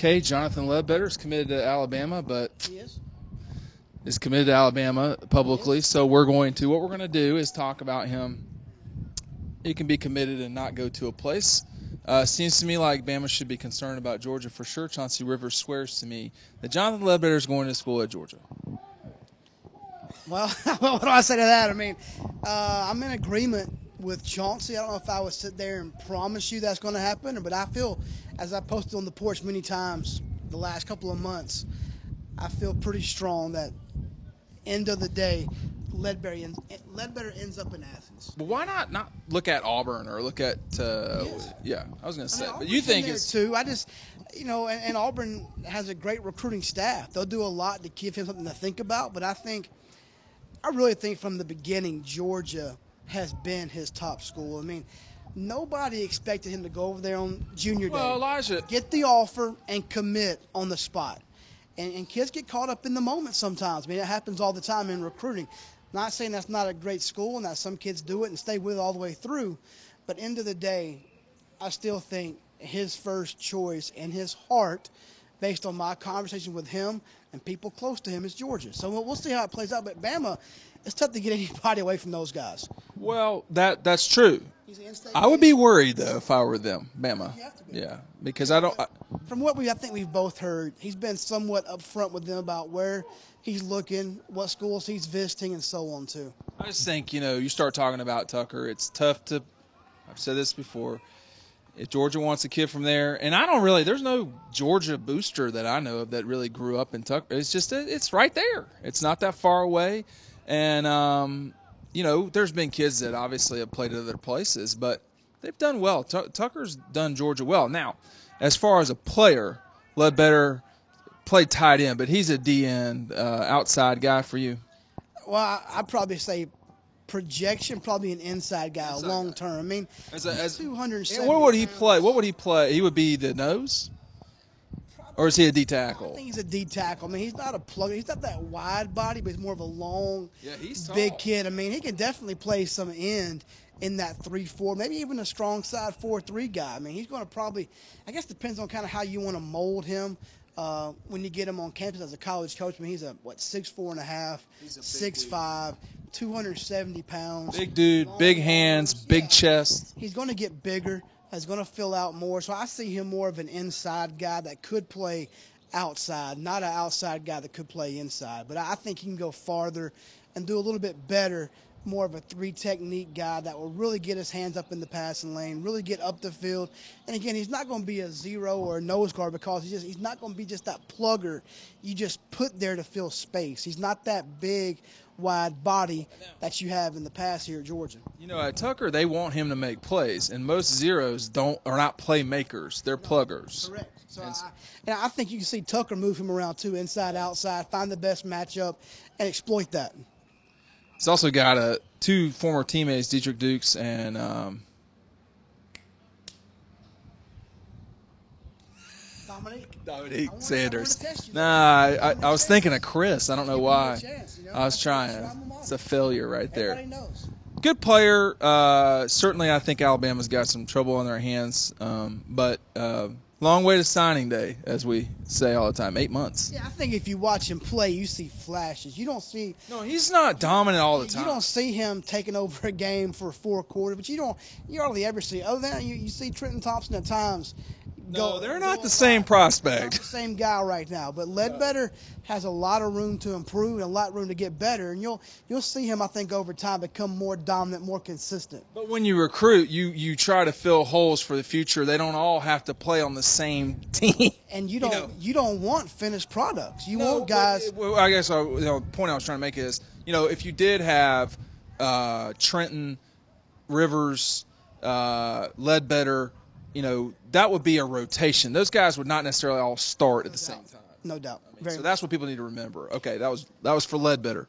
Okay, Johnathon Ledbetter is committed to Alabama, but He is committed to Alabama publicly. So what we're going to do is talk about him. He can be committed and not go to a place. Seems to me like Bama should be concerned about Georgia for sure. Chauncey Rivers swears to me that Johnathon Ledbetter is going to school at Georgia. Well, what do I say to that? I mean, I'm in agreement with Chauncey. I don't know if I would sit there and promise you that's going to happen, but I feel, as I posted on the porch many times the last couple of months, I feel pretty strong that end of the day, Ledbetter ends up in Athens. But why not look at Auburn or look at yeah, I was going to say. But you Auburn's think in there it's too. I just, and Auburn has a great recruiting staff. They'll do a lot to give him something to think about. But I really think from the beginning, Georgia has been his top school. I mean, nobody expected him to go over there on junior day. Well, Elijah, get the offer and commit on the spot. And kids get caught up in the moment sometimes. I mean, it happens all the time in recruiting. Not saying that's not a great school and that some kids do it and stay with it all the way through. But end of the day, I still think his first choice and his heart, based on my conversation with him and people close to him, is Georgia. So we'll see how it plays out. But Bama, it's tough to get anybody away from those guys. Well, that's true. He's an in-state I would be worried, though, if I were them, Bama. You have to be. Yeah, because I don't From what I think we've both heard, he's been somewhat upfront with them about where he's looking, what schools he's visiting, and so on, too. I just think, you start talking about Tucker, it's tough to – I've said this before. If Georgia wants a kid from there – and I don't really – there's no Georgia booster that I know of that really grew up in Tucker. It's just – it's right there. It's not that far away. And, there's been kids that obviously have played at other places, but they've done well. Tucker's done Georgia well. Now, as far as a player, Ledbetter played tight end, but he's a D-end outside guy for you. Well, I'd probably say projection, probably an inside guy, long term. I mean, as 270 what would he pounds. play? What would he play? He would be the nose? Or is he a D tackle? I think he's a D tackle. I mean, he's not a plug. He's not that wide body, but he's more of a long, he's big tall. kid. I mean, he can definitely play some end in that 3-4, maybe even a strong side 4-3 guy. I mean, he's going to probably, I guess, depends on kind of how you want to mold him when you get him on campus as a college coach. I mean, he's a 6'4.5", 6'5", 270 pounds. Big dude, big hands, big chest. He's going to get bigger. He's going to fill out more. So I see him more of an inside guy that could play outside, not an outside guy that could play inside. But I think he can go farther and do a little bit better, more of a 3-technique guy that will really get his hands up in the passing lane, really get up the field. And, again, he's not going to be a zero or a nose guard because he's not going to be just that plugger you just put there to fill space. He's not that big, wide body that you have in the past here at Georgia. At Tucker, they want him to make plays, and most zeros are not playmakers. They're pluggers. Correct. So I think you can see Tucker move him around too, inside, outside, find the best matchup, and exploit that. He's also got two former teammates, Dietrich Dukes and Dominique Sanders. I was thinking of Chris. I don't know why. I was trying. It's a failure right there. Everybody knows. Good player. Certainly, I think Alabama's got some trouble on their hands. But long way to signing day, as we say all the time. 8 months. Yeah, I think if you watch him play, you see flashes. You don't see. No, he's not dominant all the time. You don't see him taking over a game for 4 quarters, but you hardly ever see. Other than that, you see Trenton Thompson at times. No, they're not the same prospect. Not the same guy right now, but Ledbetter has a lot of room to improve and a lot of room to get better, and you'll see him, I think, over time become more dominant, more consistent. But when you recruit, you try to fill holes for the future. They don't all have to play on the same team. And you don't want finished products. You want guys. Well, I guess the point I was trying to make is, if you did have Trenton, Rivers, Ledbetter, that would be a rotation. Those guys would not necessarily all start at the same time. No doubt. So that's what people need to remember. Okay, that was for Ledbetter.